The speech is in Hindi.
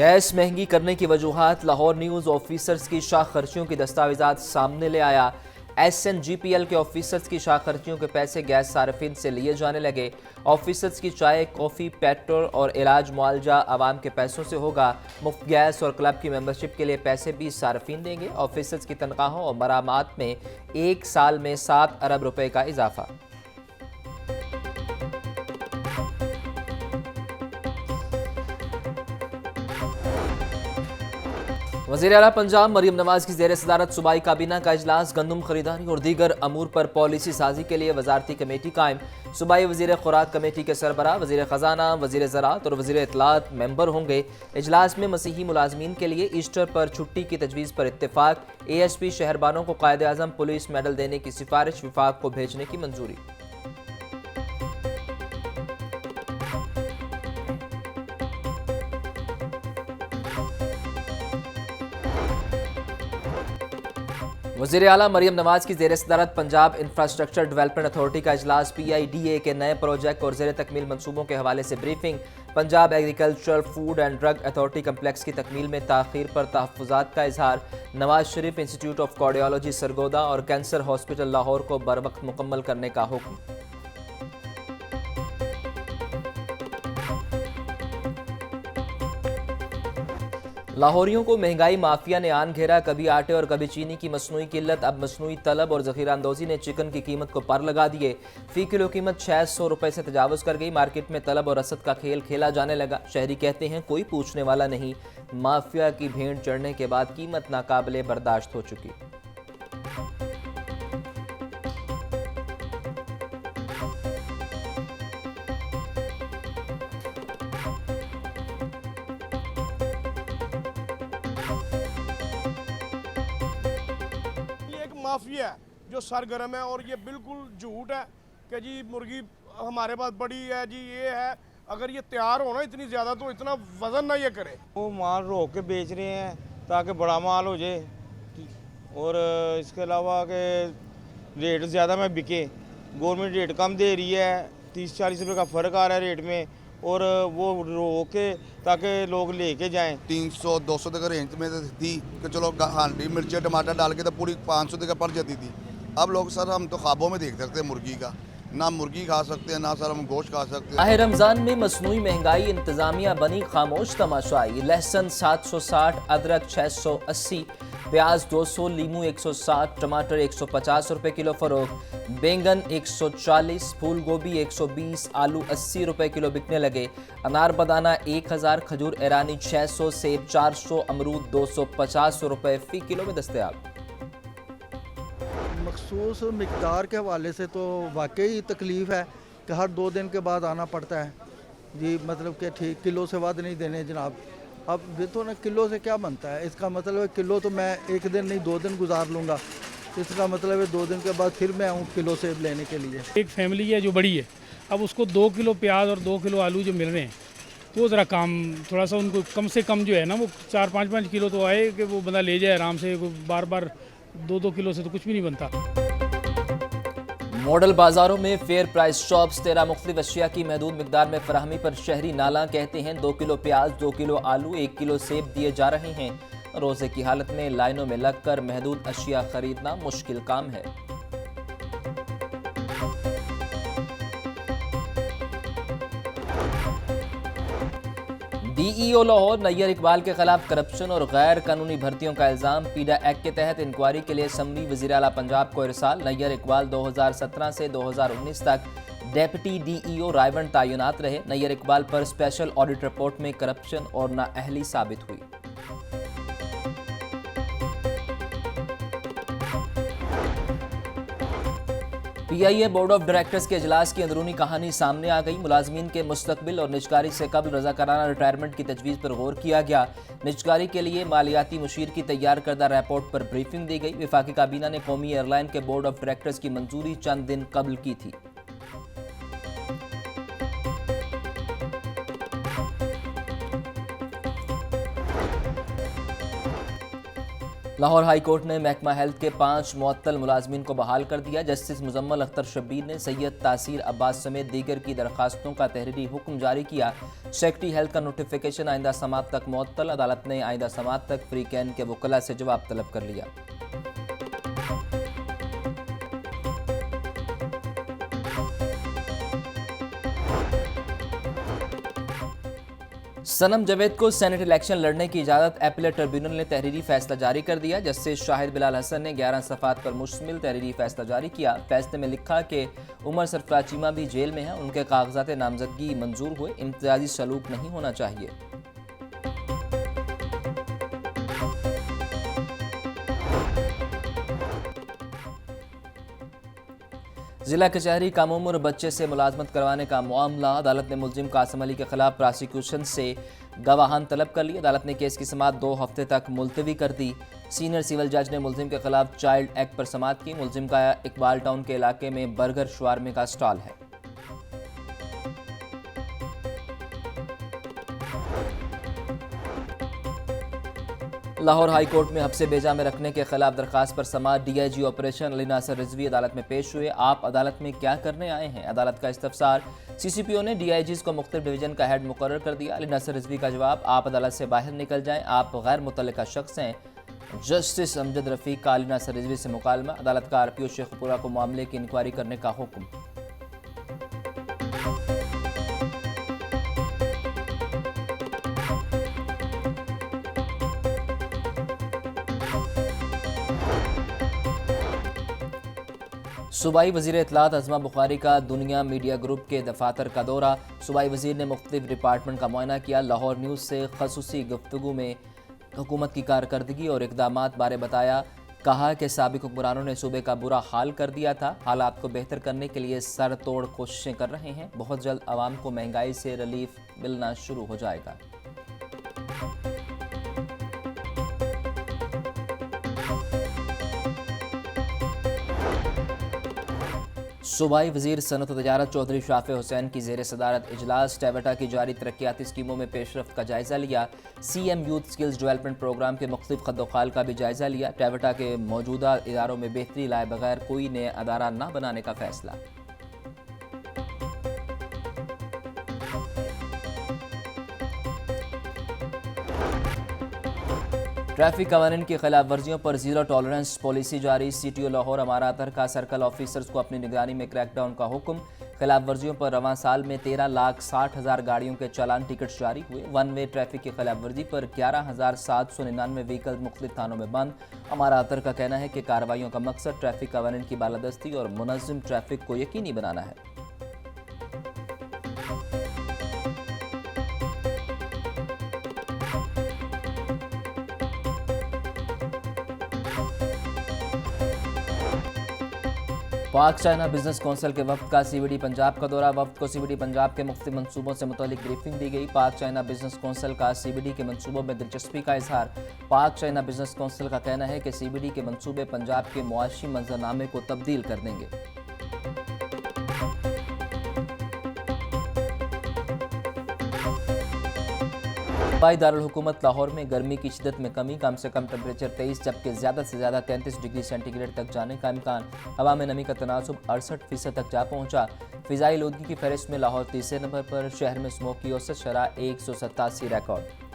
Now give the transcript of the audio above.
गैस महंगी करने की वजूहात लाहौर न्यूज़ ऑफिसर्स की शाख खर्चियों की दस्तावेजात सामने ले आया। SNGPL के ऑफिसर्स की शाख खर्चियों के पैसे गैस सार्फिन से लिए जाने लगे। ऑफिसर्स की चाय, कॉफ़ी, पेट्रोल और इलाज मुआवजा आवाम के पैसों से होगा। मुफ्त गैस और क्लब की मेंबरशिप के लिए पैसे भी सार्फिन देंगे। ऑफिसर्स की तनख्वाहों और मरामात में एक साल में 7 अरब रुपए का इजाफा। वज़ीर आला पंजाब मरियम नवाज की ज़ेर सदारत सूबाई काबीना का इजलास। गंदम खरीदारी और दीगर अमूर पर पॉलिसी साजी के लिए वजारती कमेटी कायम। सूबाई वज़ीर खुराक कमेटी के सरबराह वज़ीर ख़जाना, वज़ीर ज़राअत और वज़ीर इत्तलात मेंबर होंगे। इजलास में मसीही मुलाजमीन के लिए ईस्टर पर छुट्टी की तजवीज़ पर इत्तेफाक। ASP शहरबानों को कायदे आज़म पुलिस मेडल देने की सिफारिश विफाक को भेजने की मंजूरी। वज़ीर आला मरियम नवाज की ज़ेर सदारत पंजाब इंफ्रास्ट्रक्चर डेवलपमेंट अथॉरिटी का इजलास। PIDA के नए प्रोजेक्ट और ज़ेर तकमील मनसूबों के हवाले से briefing. Punjab agricultural food and drug authority complex की तकमील में ताख़ीर पर तहफ़्फ़ुज़ात का इजहार। Nawaz Sharif institute of cardiology Sargodha और कैंसर हॉस्पिटल लाहौर को बरवक्त मुकम्मल करने का हुक्म। लाहौरियों को महंगाई माफिया ने आन घेरा। कभी आटे और कभी चीनी की मसनूई किल्लत, अब मसनूई तलब और ज़ख़ीरा अंदोज़ी ने चिकन की कीमत को पार लगा दिए। फ़ी किलो कीमत 600 रुपये से तजावज़ कर गई। मार्केट में तलब और रसद का खेल खेला जाने लगा। शहरी कहते हैं कोई पूछने वाला नहीं। माफिया की भेंट चढ़ने के बाद कीमत नाकाबिले बर्दाश्त हो चुकी। माफिया है जो सरगर्म है और ये बिल्कुल झूठ है कि जी मुर्गी हमारे पास बड़ी है जी ये है। अगर ये तैयार होना इतनी ज़्यादा तो इतना वजन ना ये करे। वो माल रोक के बेच रहे हैं ताकि बड़ा माल हो जाए और इसके अलावा कि रेट ज़्यादा में बिके। गवर्नमेंट रेट कम दे रही है, 30-40 रुपये का फ़र्क आ रहा है रेट में और वो रोक के ताकि लोग लेके जाएं। 300-200 तक रेंज में थी कि चलो हांडी मिर्ची टमाटर डाल के तो पूरी 500 तक पड़ जाती थी। अब लोग सर हम तो ख्वाबों में देख सकते हैं मुर्गी का, ना मुर्गी खा सकते हैं ना सर हम गोश्त खा सकते हैं। माह रमज़ान में मसनूई महंगाई, इंतज़ामिया बनी खामोश तमाशाई। लहसुन 760, अदरक 680, प्याज 200, लीमू 160, टमाटर 150 रुपये किलो फ़रोख्त। बैंगन 140, फूल गोभी 120, आलू 80 रुपये किलो बिकने लगे। अनार बदाना 1000, खजूर ईरानी 600, सेब 400, अमरूद 250 रुपये फ़ी किलो में दस्तयाब। मखसूस मिकदार के हवाले से तो वाकई तकलीफ़ है कि हर 2 दिन के बाद आना पड़ता है जी। मतलब कि ठीक किलो से वध नहीं देने जनाब। अब ये तो ना किलो से क्या बनता है, इसका मतलब है किलो तो मैं एक दिन नहीं 2 दिन गुजार लूँगा। इसका मतलब है 2 दिन के बाद फिर मैं आऊँ किलो सेब लेने के लिए। एक फैमिली है जो बड़ी है, अब उसको 2 किलो प्याज और 2 किलो आलू जो मिल रहे हैं तो ज़रा काम थोड़ा सा उनको कम से कम जो है ना वो 4-5 किलो तो आए कि वो बंदा ले जाए आराम से। बार बार 2-2 किलो से तो कुछ भी नहीं बनता। मॉडल बाजारों में फेयर प्राइस शॉप्स। 13 मुख्तलिफ अशिया की महदूद मिकदार में फराहमी पर शहरी नाला कहते हैं 2 किलो प्याज, 2 किलो आलू, 1 किलो सेब दिए जा रहे हैं। रोज़े की हालत में लाइनों में लगकर महदूद अशिया खरीदना मुश्किल काम है। DEO लाहौर नैयर इकबाल के खिलाफ करप्शन और गैर कानूनी भर्तियों का इल्ज़ाम। पीडा एक्ट के तहत इंक्वायरी के लिए असम्बली वज़ीर आला पंजाब को इरसाल। नैयर इकबाल 2017 से 2019 तक डेप्यूटी DEO रायवंड तैनात रहे। नैयर इकबाल पर स्पेशल ऑडिट रिपोर्ट में करप्शन और नाअहली साबित हुई। PIA बोर्ड ऑफ डायरेक्टर्स के इजलास की अंदरूनी कहानी सामने आ गई। मुलाजमीन के मुस्तकबिल और निजकारी से कबल रज़ाकाराना रिटायरमेंट की तजवीज़ पर गौर किया गया। निजकारी के लिए मालियाती मुशीर की तैयार करदा रिपोर्ट पर ब्रीफिंग दी गई। वफाकी काबीना ने कौमी एयरलाइन के बोर्ड ऑफ डायरेक्टर्स की मंजूरी चंद दिन कबल की थी। लाहौर हाई कोर्ट ने महकमा हेल्थ के 5 मुअत्तल मुलाजमीन को बहाल कर दिया। जस्टिस मुजम्मल अख्तर शब्बीर ने सैयद तासीर अब्बास समेत दीगर की दरखास्तों का तहरीरी हुक्म जारी किया। सेक्रेटरी हेल्थ का नोटिफिकेशन आइंदा समात तक मुअत्तल। अदालत ने आइंदा समात तक फ्री कैन के वकला से जवाब तलब कर लिया। सनम जावेद को सेनेट इलेक्शन लड़ने की इजाज़त एपीलेट ट्रिब्यूनल ने तहरीरी फैसला जारी कर दिया। जस्टिस शाहिद बिलाल हसन ने 11 सफ़ात पर मुश्तमिल तहरीरी फैसला जारी किया। फैसले में लिखा कि उमर सरफराज चीमा भी जेल में है, उनके कागजात नामजदगी मंजूर हुए, इम्तियाजी सलूक नहीं होना चाहिए। जिला कचहरी कामोमुर बच्चे से मुलाजमत करवाने का मामला। अदालत ने मुलजिम कासिम अली के खिलाफ प्रोसिक्यूशन से गवाहान तलब कर ली। अदालत ने केस की समाअत 2 हफ्ते तक मुलतवी कर दी। सीनियर सिविल जज ने मुलजिम के खिलाफ चाइल्ड एक्ट पर समाअत की। मुलजिम का इकबाल टाउन के इलाके में बर्गर शवारमे का स्टॉल है। लाहौर हाई कोर्ट में हब्से बेजा में रखने के खिलाफ दरखास्त पर समाअत। डीआईजी ऑपरेशन अली नासिर रिजवी अदालत में पेश हुए। आप अदालत में क्या करने आए हैं? अदालत का इस्तफसार। सीसीपीओ ने डीआईजीज को मुख्तलिफ डिवीजन का हेड मुकर्रर कर दिया। अली नासिर रिजवी का जवाब, आप अदालत से बाहर निकल जाएं, आप गैर मुतल्लिका शख्स हैं। जस्टिस अमजद रफीक का अली नासिर रिजवी से मुकालमा। अदालत का आरपीओ शेखपुरा को मामले की इंक्वायरी करने का हुक्म। सूबाई वज़ीर इत्तलात अज़मा बुखारी का दुनिया मीडिया ग्रुप के दफातर का दौरा। सूबाई वज़ीर ने मुख्तलिफ डिपार्टमेंट का मुआयना किया। लाहौर न्यूज़ से ख़ुसूसी गुफ्तगू में हुकूमत की कारकर्दगी और इक़दामात बारे बताया। कहा कि साबिक़ हुक्मरानों ने सूबे का बुरा हाल कर दिया था, हालात को बेहतर करने के लिए सर तोड़ कोशिशें कर रहे हैं। बहुत जल्द आवाम को महंगाई से रिलीफ मिलना शुरू हो जाएगा। सूबाई वज़ीर सनअत व तजारत चौधरी शाफे हुसैन की ज़ेर सदारत इजलास। टेवटा की जारी तरक्याती स्कीमों में पेशरफ्त का जायज़ा लिया। CM youth skills development programme के मुख्तलिफ खद्दोखाल का भी जायज़ा लिया। टेवटा के मौजूदा इदारों में बेहतरी लाए बगैर कोई नया अदारा न बनाने का फैसला। ट्रैफिक कवानीन की खिलाफ वर्जियों पर जीरो टॉलरेंस पॉलिसी जारी। सीटीओ लाहौर अमारा अतर का सर्कल ऑफिसर्स को अपनी निगरानी में क्रैकडाउन का हुक्म। खिलाफ वर्जियों पर रवां साल में 13,60,000 गाड़ियों के चालान टिकट जारी हुए। वन वे ट्रैफिक की खिलाफ वर्जी पर 11,799 व्हीकल मुख्तलिफ थानों में बंद। अमारा अतर का कहना है कि कार्रवाइयों का मकसद ट्रैफिक कवानीन की बालादस्ती और मुनज़्ज़म ट्रैफिक को यकीनी बनाना है। पाक चाइना बिजनेस कौंसिल के वफ्द का सीबीडी पंजाब का दौरा। वफ्द को सीबीडी पंजाब के मुख्तलिफ मंसूबों से मुतालिक ब्रीफिंग दी गई। पाक चाइना बिजनेस कौंसिल का सीबीडी के मंसूबों में दिलचस्पी का इजहार। पाक चाइना बिजनेस कौंसिल का कहना है कि सीबीडी के मंसूबे पंजाब के मुआशी मंजरनामे को तब्दील कर देंगे। सूबाई दारुल हुकूमत लाहौर में गर्मी की शिदत में कमी। कम से कम टेम्परेचर 23 जबकि ज़्यादा से ज़्यादा 33 डिग्री सेंटीग्रेड तक जाने का इम्कान। हवा में नमी का तनासुब 68% तक जा पहुँचा। फ़िज़ाई आलूदगी की फहरिस्त में लाहौर तीसरे नंबर पर। शहर में स्मोक की औसत शरह 187 रिकॉर्ड।